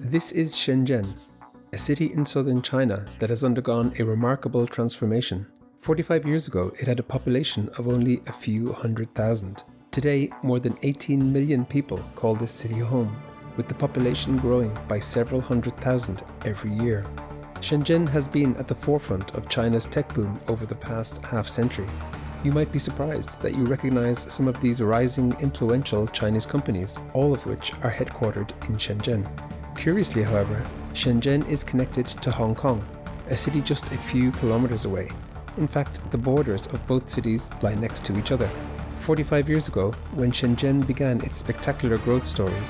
This is Shenzhen, a city in southern China that has undergone a remarkable transformation. 45 years ago, it had a population of only a few 100,000. Today, more than 18 million people call this city home, with the population growing by several 100,000 every year. Shenzhen has been at the forefront of China's tech boom over the past half-century. You might be surprised that you recognize some of these rising, influential Chinese companies, all of which are headquartered in Shenzhen. Curiously, however, Shenzhen is connected to Hong Kong, a city just a few kilometers away. In fact, the borders of both cities lie next to each other. 45 years ago, when Shenzhen began its spectacular growth story,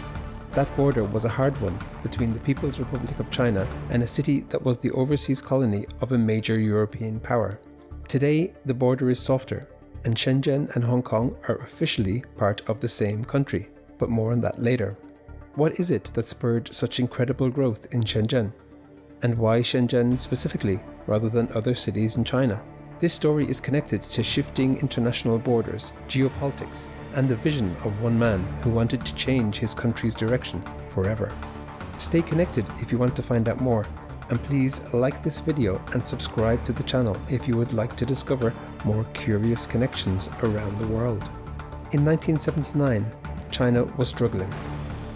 that border was a hard one between the People's Republic of China and a city that was the overseas colony of a major European power. Today, the border is softer, and Shenzhen and Hong Kong are officially part of the same country, but more on that later. What is it that spurred such incredible growth in Shenzhen? And why Shenzhen specifically, rather than other cities in China? This story is connected to shifting international borders, geopolitics, and the vision of one man who wanted to change his country's direction forever. Stay connected if you want to find out more, and please like this video and subscribe to the channel if you would like to discover more curious connections around the world. In 1979, China was struggling.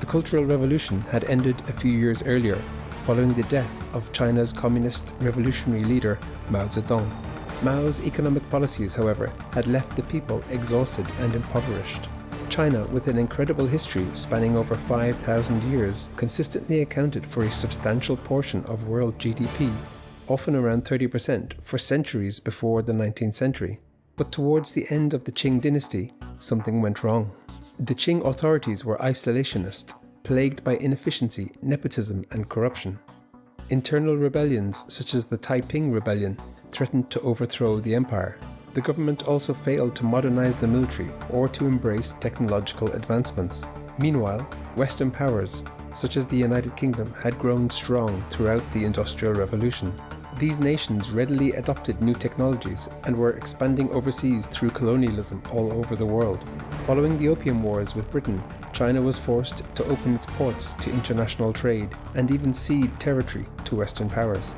The Cultural Revolution had ended a few years earlier, following the death of China's communist revolutionary leader Mao Zedong. Mao's economic policies, however, had left the people exhausted and impoverished. China, with an incredible history spanning over 5,000 years, consistently accounted for a substantial portion of world GDP, often around 30%, for centuries before the 19th century. But towards the end of the Qing dynasty, something went wrong. The Qing authorities were isolationist, plagued by inefficiency, nepotism, and corruption. Internal rebellions, such as the Taiping Rebellion, threatened to overthrow the empire. The government also failed to modernize the military or to embrace technological advancements. Meanwhile, Western powers, such as the United Kingdom, had grown strong throughout the Industrial Revolution. These nations readily adopted new technologies and were expanding overseas through colonialism all over the world. Following the Opium Wars with Britain, China was forced to open its ports to international trade and even cede territory to Western powers.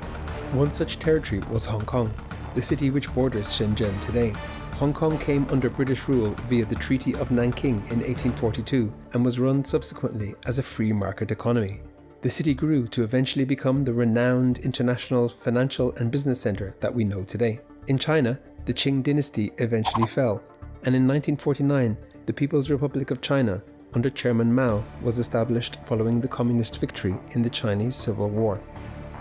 One such territory was Hong Kong, the city which borders Shenzhen today. Hong Kong came under British rule via the Treaty of Nanking in 1842 and was run subsequently as a free market economy. The city grew to eventually become the renowned international financial and business center that we know today. In China, the Qing dynasty eventually fell, and in 1949, the People's Republic of China, under Chairman Mao, was established following the communist victory in the Chinese Civil War.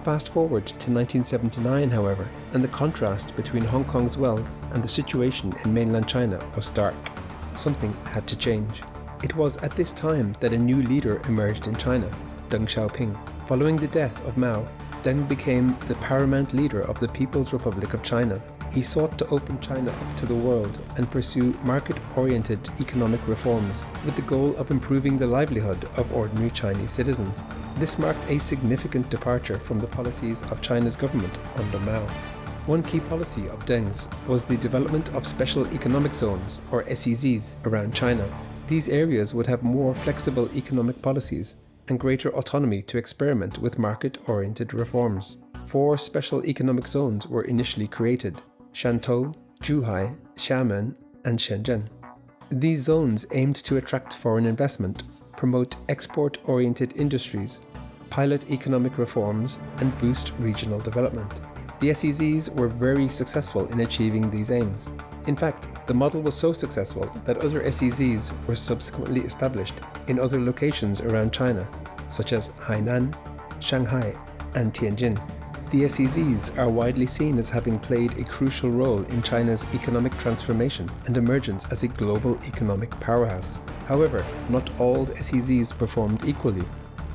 Fast forward to 1979, however, and the contrast between Hong Kong's wealth and the situation in mainland China was stark. Something had to change. It was at this time that a new leader emerged in China, Deng Xiaoping. Following the death of Mao, Deng became the paramount leader of the People's Republic of China. He sought to open China up to the world and pursue market-oriented economic reforms with the goal of improving the livelihood of ordinary Chinese citizens. This marked a significant departure from the policies of China's government under Mao. One key policy of Deng's was the development of special economic zones, or SEZs, around China. These areas would have more flexible economic policies and greater autonomy to experiment with market-oriented reforms. 4 special economic zones were initially created: Shantou, Zhuhai, Xiamen, and Shenzhen. These zones aimed to attract foreign investment, promote export-oriented industries, pilot economic reforms, and boost regional development. The SEZs were very successful in achieving these aims. In fact, the model was so successful that other SEZs were subsequently established in other locations around China, such as Hainan, Shanghai, and Tianjin. The SEZs are widely seen as having played a crucial role in China's economic transformation and emergence as a global economic powerhouse. However, not all SEZs performed equally,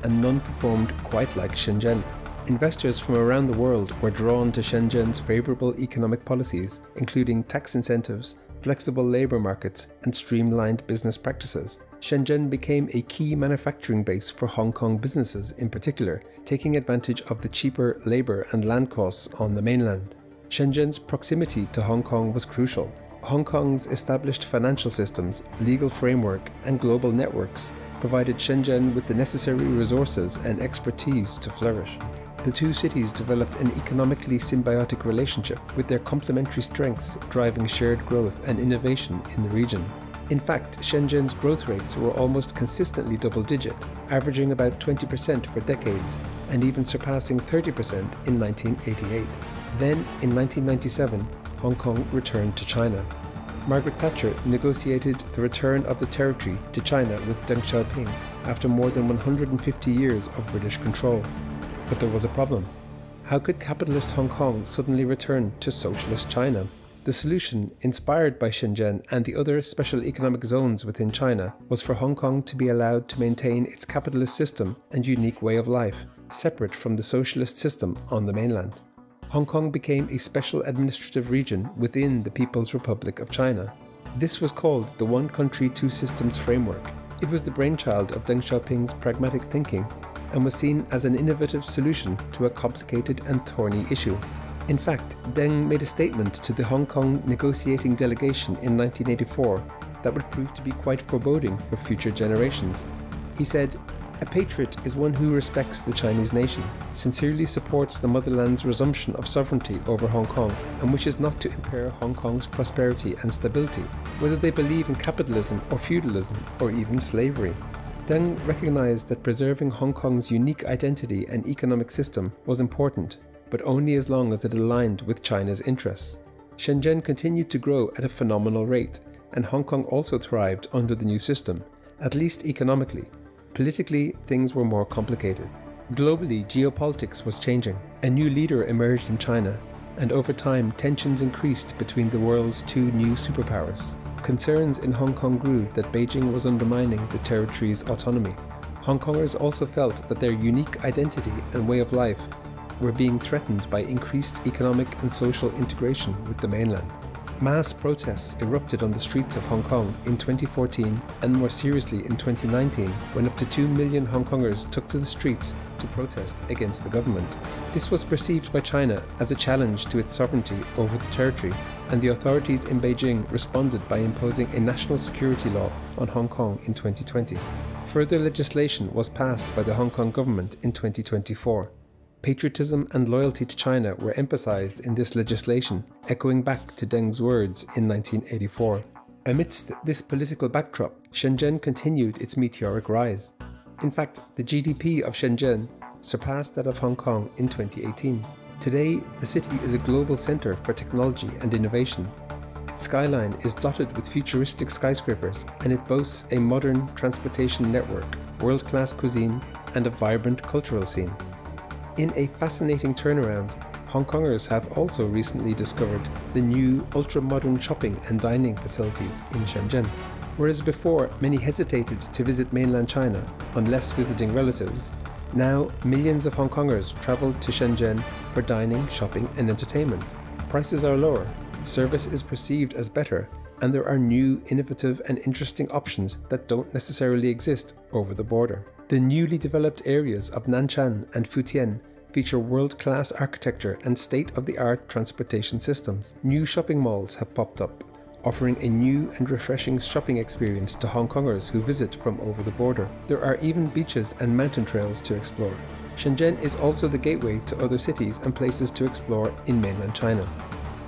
and none performed quite like Shenzhen. Investors from around the world were drawn to Shenzhen's favorable economic policies, including tax incentives, flexible labor markets, and streamlined business practices. Shenzhen became a key manufacturing base for Hong Kong businesses in particular, taking advantage of the cheaper labor and land costs on the mainland. Shenzhen's proximity to Hong Kong was crucial. Hong Kong's established financial systems, legal framework, and global networks provided Shenzhen with the necessary resources and expertise to flourish. The two cities developed an economically symbiotic relationship, with their complementary strengths driving shared growth and innovation in the region. In fact, Shenzhen's growth rates were almost consistently double-digit, averaging about 20% for decades, and even surpassing 30% in 1988. Then, in 1997, Hong Kong returned to China. Margaret Thatcher negotiated the return of the territory to China with Deng Xiaoping after more than 150 years of British control. But there was a problem. How could capitalist Hong Kong suddenly return to socialist China? The solution, inspired by Shenzhen and the other special economic zones within China, was for Hong Kong to be allowed to maintain its capitalist system and unique way of life, separate from the socialist system on the mainland. Hong Kong became a special administrative region within the People's Republic of China. This was called the One Country, Two Systems framework. It was the brainchild of Deng Xiaoping's pragmatic thinking and was seen as an innovative solution to a complicated and thorny issue. In fact, Deng made a statement to the Hong Kong negotiating delegation in 1984 that would prove to be quite foreboding for future generations. He said, "A patriot is one who respects the Chinese nation, sincerely supports the motherland's resumption of sovereignty over Hong Kong, and wishes not to impair Hong Kong's prosperity and stability, whether they believe in capitalism or feudalism or even slavery." Deng recognized that preserving Hong Kong's unique identity and economic system was important, but only as long as it aligned with China's interests. Shenzhen continued to grow at a phenomenal rate, and Hong Kong also thrived under the new system, at least economically. Politically, things were more complicated. Globally, geopolitics was changing. A new leader emerged in China, and over time, tensions increased between the world's two new superpowers. Concerns in Hong Kong grew that Beijing was undermining the territory's autonomy. Hong Kongers also felt that their unique identity and way of life were being threatened by increased economic and social integration with the mainland. Mass protests erupted on the streets of Hong Kong in 2014 and more seriously in 2019, when up to 2 million Hong Kongers took to the streets to protest against the government. This was perceived by China as a challenge to its sovereignty over the territory, and the authorities in Beijing responded by imposing a national security law on Hong Kong in 2020. Further legislation was passed by the Hong Kong government in 2024. Patriotism and loyalty to China were emphasized in this legislation, echoing back to Deng's words in 1984. Amidst this political backdrop, Shenzhen continued its meteoric rise. In fact, the GDP of Shenzhen surpassed that of Hong Kong in 2018. Today, the city is a global center for technology and innovation. Its skyline is dotted with futuristic skyscrapers, and it boasts a modern transportation network, world-class cuisine, and a vibrant cultural scene. In a fascinating turnaround, Hong Kongers have also recently discovered the new ultra-modern shopping and dining facilities in Shenzhen. Whereas before many hesitated to visit mainland China unless visiting relatives, now millions of Hong Kongers travel to Shenzhen for dining, shopping and entertainment. Prices are lower, service is perceived as better, and there are new, innovative and interesting options that don't necessarily exist over the border. The newly developed areas of Nanshan and Futian feature world-class architecture and state-of-the-art transportation systems. New shopping malls have popped up, offering a new and refreshing shopping experience to Hong Kongers who visit from over the border. There are even beaches and mountain trails to explore. Shenzhen is also the gateway to other cities and places to explore in mainland China.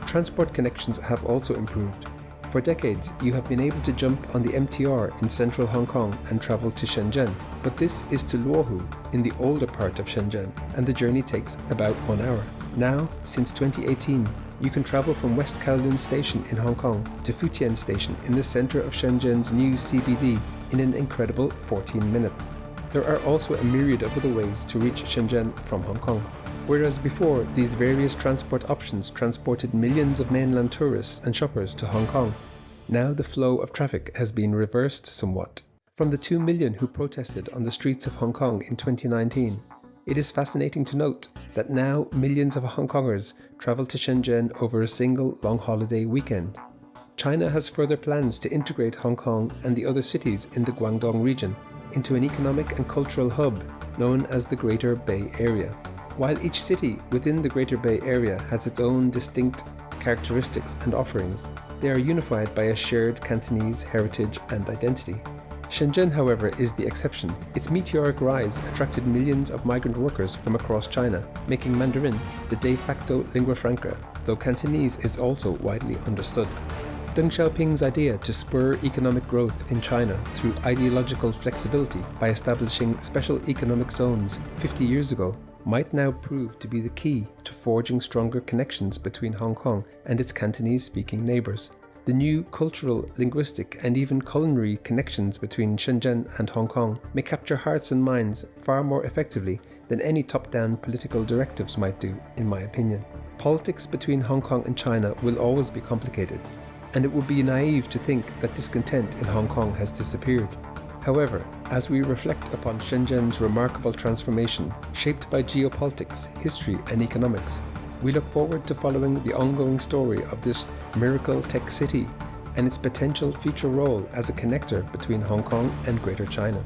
Transport connections have also improved. For decades, you have been able to jump on the MTR in central Hong Kong and travel to Shenzhen, but this is to Luohu in the older part of Shenzhen, and the journey takes about 1 hour. Now, since 2018, you can travel from West Kowloon Station in Hong Kong to Futian Station in the center of Shenzhen's new CBD in an incredible 14 minutes. There are also a myriad of other ways to reach Shenzhen from Hong Kong. Whereas before, these various transport options transported millions of mainland tourists and shoppers to Hong Kong, now the flow of traffic has been reversed somewhat. From the 2 million who protested on the streets of Hong Kong in 2019, it is fascinating to note that now millions of Hong Kongers travel to Shenzhen over a single long holiday weekend. China has further plans to integrate Hong Kong and the other cities in the Guangdong region into an economic and cultural hub known as the Greater Bay Area. While each city within the Greater Bay Area has its own distinct characteristics and offerings, they are unified by a shared Cantonese heritage and identity. Shenzhen, however, is the exception. Its meteoric rise attracted millions of migrant workers from across China, making Mandarin the de facto lingua franca, though Cantonese is also widely understood. Deng Xiaoping's idea to spur economic growth in China through ideological flexibility by establishing special economic zones 50 years ago might now prove to be the key to forging stronger connections between Hong Kong and its Cantonese-speaking neighbours. The new cultural, linguistic and even culinary connections between Shenzhen and Hong Kong may capture hearts and minds far more effectively than any top-down political directives might do, in my opinion. Politics between Hong Kong and China will always be complicated, and it would be naive to think that discontent in Hong Kong has disappeared. However, as we reflect upon Shenzhen's remarkable transformation shaped by geopolitics, history and economics, we look forward to following the ongoing story of this miracle tech city and its potential future role as a connector between Hong Kong and Greater China.